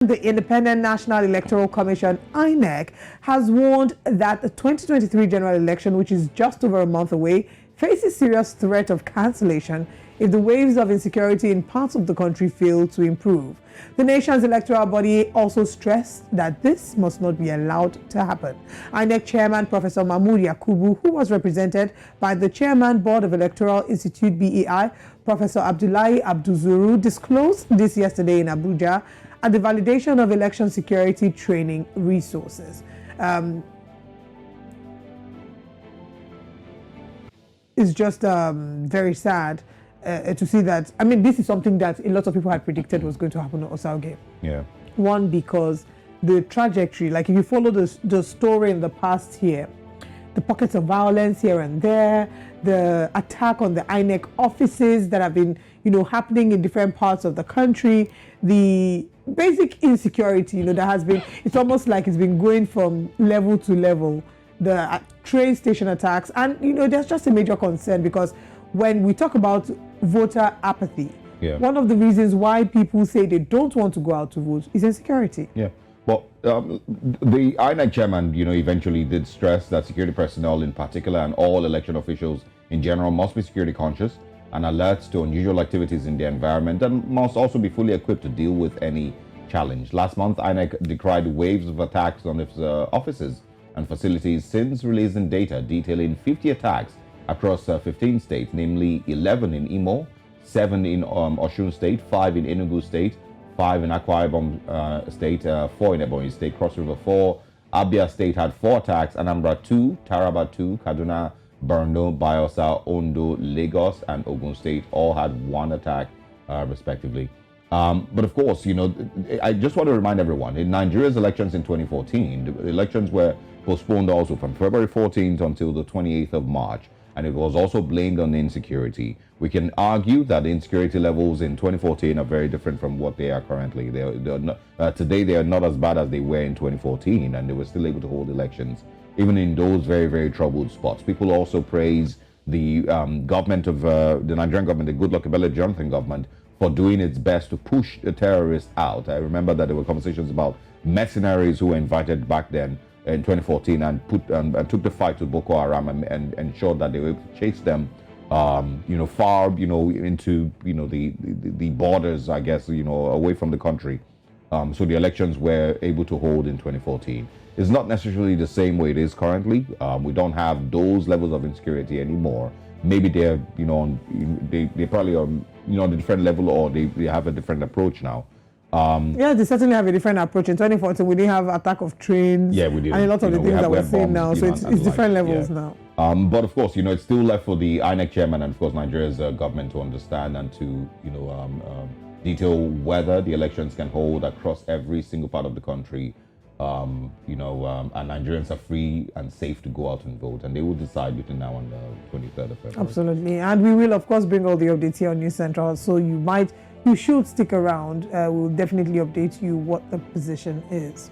The Independent National Electoral Commission, INEC, has warned that the 2023 general election, which is just over a month away, faces serious threat of cancellation if the waves of insecurity in parts of the country fail to improve. The nation's electoral body also stressed that this must not be allowed to happen. INEC Chairman Professor Mahmood Yakubu, who was represented by the Chairman Board of Electoral Institute BEI, Professor Abdullahi Abduzuru, disclosed this yesterday in Abuja at the validation of election security training resources. It's just very sad to see that. I mean, this is something that a lot of people had predicted was going to happen at Osao game. Yeah. One, because the trajectory, like if you follow the story in the past here, the pockets of violence here and there, the attack on the INEC offices that have been, happening in different parts of the country, the basic insecurity, that has been, it's almost like it's been going from level to level, the train station attacks. And, there's just a major concern because when we talk about voter apathy, one of the reasons why people say they don't want to go out to vote is insecurity. Yeah. Well, the INEC chairman, eventually did stress that security personnel in particular and all election officials in general must be security conscious and alert to unusual activities in their environment and must also be fully equipped to deal with any challenge. Last month, INEC decried waves of attacks on its offices and facilities since releasing data detailing 50 attacks across 15 states, namely 11 in Imo, 7 in Osun State, 5 in Enugu State, 5 in Akwa Ibom State, 4 in Ebonyi State, Cross River 4, Abia State had 4 attacks, Anambra 2, Taraba 2, Kaduna, Borno, Bayelsa, Ondo, Lagos, and Ogun State all had 1 attack, respectively. But of course, I just want to remind everyone, in Nigeria's elections in 2014, the elections were postponed also from February 14th until the 28th of March. And it was also blamed on insecurity. We can argue that the insecurity levels in 2014 are very different from what they are currently. Today, they are not as bad as they were in 2014, and they were still able to hold elections, even in those very, very troubled spots. People also praise the government of the Nigerian government, the Goodluck Ebele Jonathan government, for doing its best to push the terrorists out. I remember that there were conversations about mercenaries who were invited back then in 2014 and took the fight to Boko Haram and ensured that they were able to chase them, far, into, the borders, I guess, away from the country. So the elections were able to hold in 2014. It's not necessarily the same way it is currently. We don't have those levels of insecurity anymore. Maybe they're, they probably are, on a different level, or they have a different approach now. Yeah, they certainly have a different approach. In 2014, we didn't have attack of trains. Yeah, we did. And a lot of the things that we're seeing now. So it's different levels now. But of course, it's still left for the INEC chairman and of course Nigeria's government to understand and to, detail whether the elections can hold across every single part of the country. And Nigerians are free and safe to go out and vote, and they will decide between now and the 23rd of February. Absolutely. And we will, of course, bring all the updates here on News Central. So you should stick around. We'll definitely update you what the position is.